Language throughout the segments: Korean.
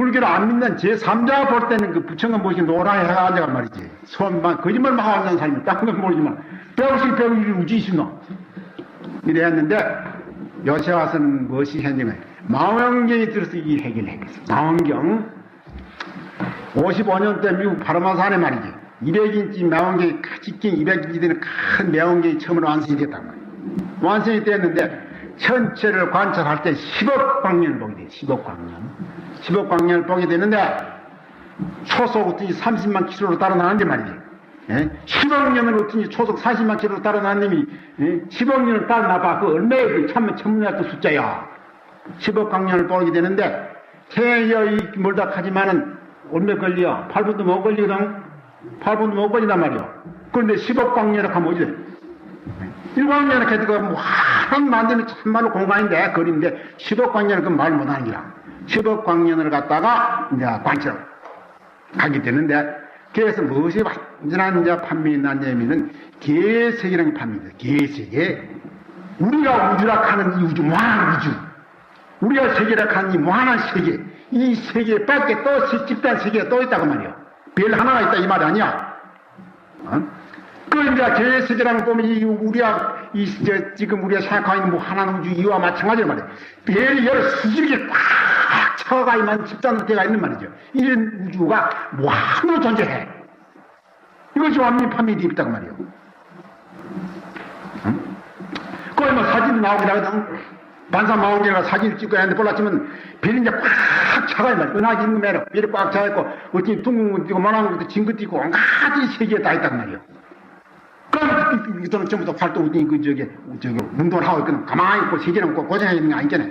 불교를 안 믿는 제3자 볼 때는 그 부처가 무엇이 노라에 해가지고 말이지. 손만, 거짓말만 하고 있는 사람이 딴 건 모르지만, 배우실 배우실 우지시노. 이래 했는데, 요새 와서는 무엇이 했냐면, 망원경이 들어서 이 해결을 했어. 망원경. 55년 때 미국 파르마산에 말이지. 200인치 망원경이, 직경 200인치 되는 큰 망원경이 처음으로 완성이 됐단 말이야. 완성이 됐는데, 전체를 관찰할 때 10억 광년을 보게 돼. 10억 광년. 10억 광년을 보게 되는데, 초속 어떤지 30만 킬로로 달아나는데 말이지. 예? 10억 년을 어떤지 초속 40만 킬로로 달아나는 놈이, 예? 10억 년을 달아나봐. 그 얼마에 천문학적 숫자야. 10억 광년을 보게 되는데, 태양이 멀다 하지만은, 얼마 걸려? 8분도 못 걸리거든? 8분도 못 걸린단 말이야. 그런데 10억 광년을 하면 어디 돼? 1광년을 해도 뭐, 하나 만들면 참말로 공간인데, 거리인데, 10억 광년을 그 말 못하는 기라. 10억 광년을 갖다가, 이제 관찰 하게 되는데, 그래서 무엇이 완전한 이제 판명이 났냐면은, 개세계라는 판명이다. 개세계. 우리가 우주라 하는 이 우주, 무한한 우주. 우리가 세계라 하는 이 무한한 세계. 이 세계 밖에 또 집단 세계가 또 있다고 말이야. 별 하나가 있다 이 말 아니야. 그 이제 개세계라는 거 보면 지금 우리가 생각하고 있는 무한한 우주 이와 마찬가지로 말이야. 별이 여러 수십 개 꽉 차가 있는 집단으로 되어 있는 말이죠. 이런 우주가 무한으로 존재해. 이것이 완전히 판명이 되어 있다고 말이야. 거기 뭐 사진도 나오긴 하거든. 반사망원경과 사진을 찍고 했는데 볼라치면 별이 이제 꽉 차가 있는 말이야. 은하계 있는 매력, 별이 꽉 차있고, 어찌 둥근 것도 있고, 만한 것도 진 것도 있고, 온갖 세계에 다 있단 말이야. 그럼 이들은 전부 다 활동이 운동을 하고 있거든. 가만히 있고 세계는 고정해 있는 게 아니잖아요.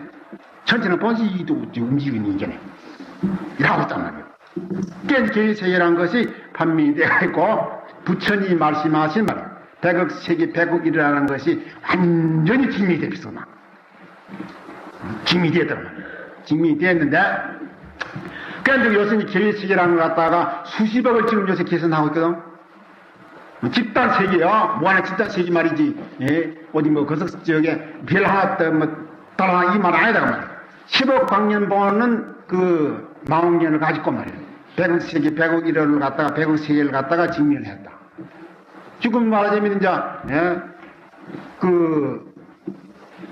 전체는 본시도 움직이고 있는 게잖아요. 이러고 있단 말이에요. 그러니까 개세계라는 것이 판명이 되어 있고, 부처님이 말씀하신 말이에요. 백억 세계 백억이라는 것이 완전히 증명이 되었어. 증명이 되었단 말이에요. 증명이 되었는데, 그런데 요새 개세계라는 걸 갖다가 수십억을 지금 요새 계산하고 있거든. 집단 세계요. 무한한 집단 세계 말이지. 예? 어디 뭐, 거석 지역에 별 하나, 따라 이 말 아니다, 그 말이야. 10억 광년 보는 그 망원경을 가지고 말이야. 100억 세계, 100억 1억을 갖다가, 100억 세계를 갖다가 증명을 했다. 지금 말하자면 이제, 예?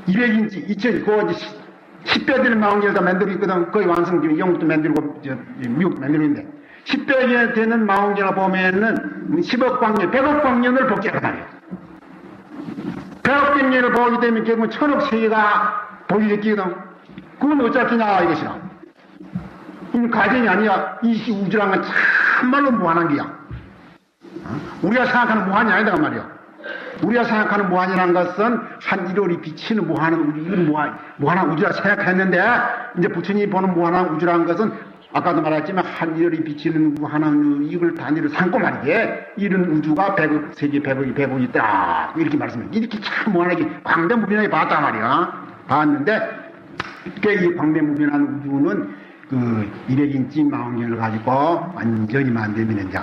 200인치, 2000, 그거 이제 10배 되는 망원경을 다 만들고 있거든. 거의 완성 중에 영국도 만들고, 미국도 만들고 있는데. 10배 되는 망원경을 보면은 10억 광년, 100억 광년을 보게 하단 말이에요. 100억 광년을 보게 되면 결국은 1000억 세계가 보게 됐거든. 그건 어쩌겠냐, 이것이라. 이건 가정이 아니야. 이 우주란 건 참말로 무한한 게야. 우리가 생각하는 무한이 아니다, 그 말이야. 우리가 생각하는 무한이라는 것은 한 1월이 비치는 무한한 우주, 이건 무한한 우주라 생각했는데, 이제 부처님이 보는 무한한 우주라는 것은 아까도 말했지만 한 1월이 비치는 무한한 이걸 단위로 삼고 말이지. 이런 우주가 100억, 세계 100억이 100억이 있다. 이렇게 말씀해요. 이렇게 참 무한하게 광대무변하게 봤단 말이야. 봤는데, 이 광대무변한 우주는 그 200인치 망원경을 가지고 완전히 만들면 이제,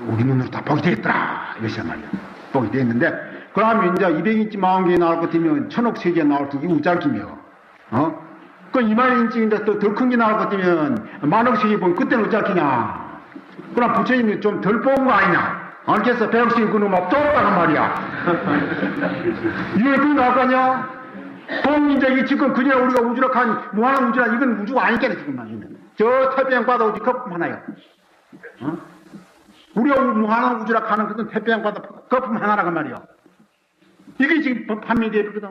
우리 눈으로 다 보게 되겠더라. 이것이란 말이야. 보게 되었는데, 그러면 이제 200인치 망원경이 나올 것 같으면 1000억 세계 나올 때 이거 우짤kim이요. 그 2만인치인데 또 더 큰 게 나올 것 같으면 10,000억 세계 보면 그때는 어쩔기냐. 그럼 부처님이 좀 덜 뽑은 거 아니냐. 알겠어. 100억 세계 그놈 막 좁다는 말이야. 이게 그게 나올 거 아니야? 동인적이 지금 그냥 우리가 우주락한 무한한 우주라 이건 우주가 아니잖아 지금만. 저 태평양 바다 어디 거품 하나요. 우리가 무한한 우주락하는 그건 태평양 바다 거품 하나라고 말이야. 이게 지금 판매되어 있거든.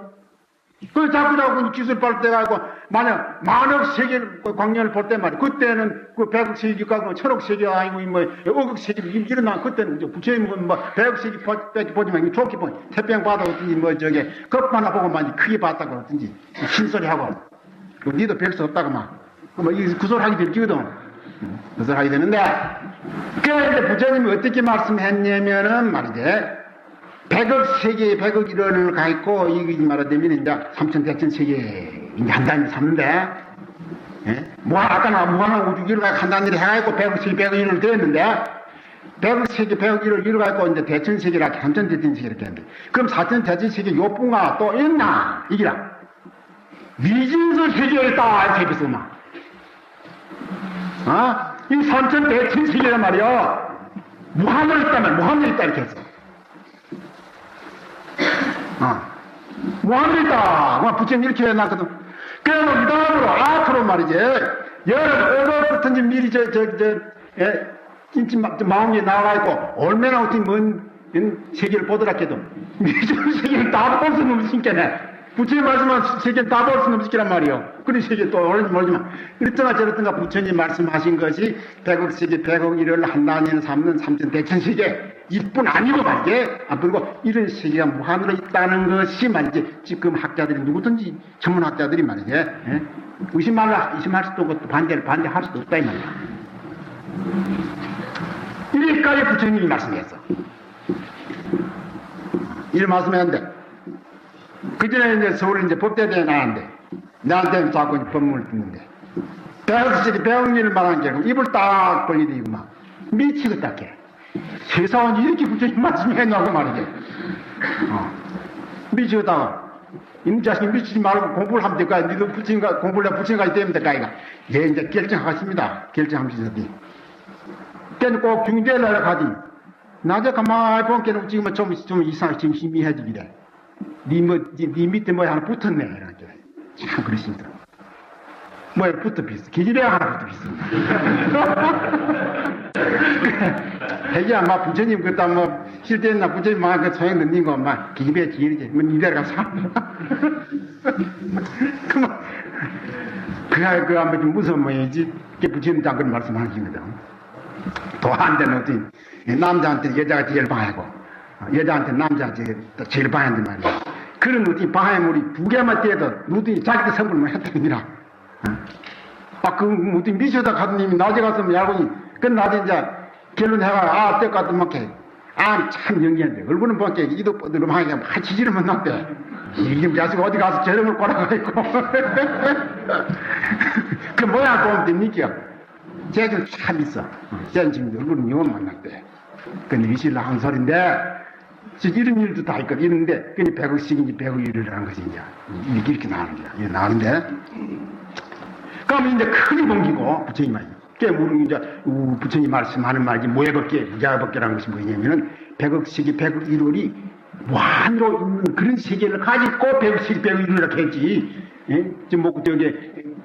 그 자꾸 기술 발달해가지고, 만약 만억 세계 광년을 볼 때 말이야. 그때는 그 100억 세계가, 1000억 세계가 아니고, 뭐, 억억 세계, 일어나, 그때는 부처님은 뭐, 100억 세계 보지만, 좋게 보니, 태평양 바다 어떤지, 뭐, 컵 하나 보고 많이 크게 봤다고 그러든지, 신소리 하고, 니도 별 수 없다고 막. 그 소리 하게 될기거든. 그 소리 하게 되는데, 그런데 부처님이 어떻게 말씀했냐면은 말이지, 100억 세계, 100억 1원을 가 있고, 이게 말하자면, 이제 3,100천 세계, 이제 한 단위 삼는데, 예? 아까 무한한 우주기를 한 단위를 해가지고 100억 세계, 100억 1원을 되었는데, 100억 세계, 100억 1원 이를 가지고 이제 대천 세계라, 3천 대천 세계 이렇게 했는데, 그럼 4천 대천 세계 요뿐가 또 있나? 이기라. 미진수 세계에 있다, 이렇게 했어, 막. 이 삼천 대천세계란 말이야. 무한으로 있다면 무한으로 있다 이렇게 했어. 무한으로 있다. 부처님 이렇게 해놨거든. 그래서 이 다음으로 앞으로 말이지. 여러분 얼어붙은지 미리 진짜 마음이 나와가지고 얼마나 어떻게 먼 세계를 보더라 해도 미술 세계를 다 볼 수는 없으니까네. 부처님 말씀한 세계를 다 볼 수는 없으니란 말이요. 그런 세계 또 오는지 모르지만 이랬던가 저랬던가 부처님 말씀하신 것이 100억 세계 100억 일을 한다니는 삼는 삼천 대천 세계 일뿐 아니고 말이지. 그리고 이런 세계가 무한으로 있다는 것이 말이지. 지금 학자들이 누구든지 전문학자들이 말이지. 의심할 수도 없고 반대할 수도 없다 이 말이야. 이래까지 부처님이 말씀했어. 이런 말씀했는데 그 전에 이제 서울에 이제 법대대에 나왔는데 나한테는 자꾸 법문을 듣는데 배영리를 말하는 게 입을 딱 벌리더니 막 미치겠다 게 세상은 이렇게 부처님 말씀했냐고 말이지. 미치겠다고 이 자식이 미치지 말고 공부를 하면 될까? 니도 부처님과 공부를 해 부처님까지 되면 될까? 예, 이제 결정하십니다. 결정하시더니 걔는 꼭 중대를 하러 가지. 낮에 가만히 보면 걔는 지금 좀 이상하게 지금 희미해지기래. 네 밑에 뭐 하나 붙었네. 이렇게. 참 그러십니다. 뭐에 붙어 비있어. 기질에 하나 붙어 비있어. 해기야, 막 부처님 그따 뭐 실제나 부처님 막 소용 넣는 거 막 기집애 기일이지. 뭐 니들 가서 그만 그 한번 좀 무서운 모양이지. 그 부처님 장군 말씀하십니다. 도한테는 어떻게 남자한테 여자가 제일 방해하고 여자한테 남자가 제일 방해한단 말이야. 그런 어떤 방해물이 두 개만 떼도 누구든지 자기들 성불만 했다니라. 그 무슨 미셔다 가든님이 낮에 갔으면 야구니 그 낮에 이제 결론해가 때 같은 막해 참 영리한데 얼굴은 밖에 이도 뻗으러 하니까 막 지지를 못 났대. 이놈 자식 어디 가서 저름을 꼬라가 있고 그 모양 보면 됩니까? 쟤들 참 있어. 쟤는 지금 얼굴은 영원 만났대. 근데 이실라 한 소린데 이런 일도 다 있거든. 이런데 그니 100억씩인지 100억 일을 하는 것이 이렇게 나오는 거야. 이게 나오는데 그러면 이제 크게 넘기고 부처님 말이야. 그게 우리 이제 부처님 말씀하는 말이 모해법계, 무자법계라는 것이 뭐냐면은 100억씩이 100억 일월이 무한으로 있는 그런 세계를 가지고 100억씩 100억 일월이라고 했지. 예? 지금 뭐 저기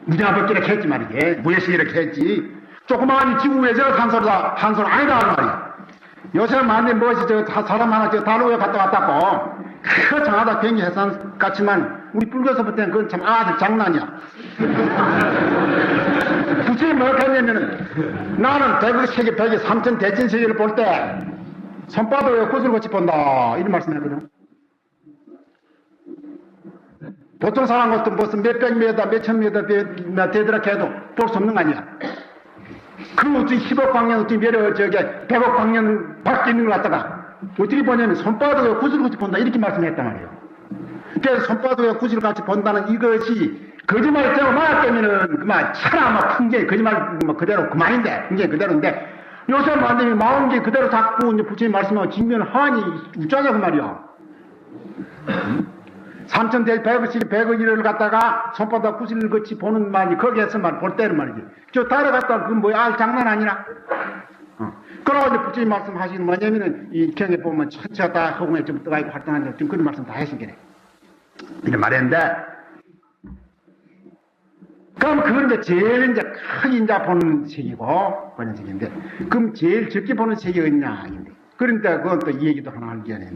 무자법계라고 했지 말이지. 무해세계라고 했지. 조그마한 지구에서 한 소리 아니다 하는 말이야. 요새 만데 무엇이 사람 하나 달로에 갔다 왔다고 그 장하다 굉장히 해산 같지만 우리 불교서부터는 그건 참 아들 장난이야. 부처님이 뭐라고 했냐면은 나는 100억 세계 100이 3천 대천 세계를 볼 때 손바닥에 구슬같이 본다 이런 말씀 했거든. 보통 사람 같은 무슨 몇백 미터 몇천 미터 되더라 해도 볼 수 없는 거 아니야. 그 어떻게 10억 광년 어떻게 매려 100억 광년 밖에 있는 걸 갖다가 어떻게 보냐면 손바닥에 구슬같이 본다 이렇게 말씀했단 말이에요. 그래서 손바닥에 구슬같이 본다는 이것이 거짓말이 되고 말았다면은 그만 차라 막 풍제 거짓말 뭐 그대로 그만인데 풍제 그대로인데 요새 만들면 마음기 그대로 잡고 이제 부처님 말씀하고 직면하니 우짜냐고 말이야. 3천 대 100억씩 100억 일을 갖다가 손바닥 구슬같이 보는 말이 거기에서 볼 때는 말이지. 저 따라갔다 그 뭐야 장난 아니라. 그러고 이제 부처님 말씀하시는 뭐냐면은 이 경에 보면 천체가 다 허공에 좀 떠가 있고 활동하는 좀 그런 말씀 다 하시겠네. 이런 말했는데 그럼 그건 이제 제일 이제 크게 이제 보는 세계고 그런 세계인데 그럼 제일 적게 보는 세계가 있냐? 그런데 그건 또 이 얘기도 하나 하기 전에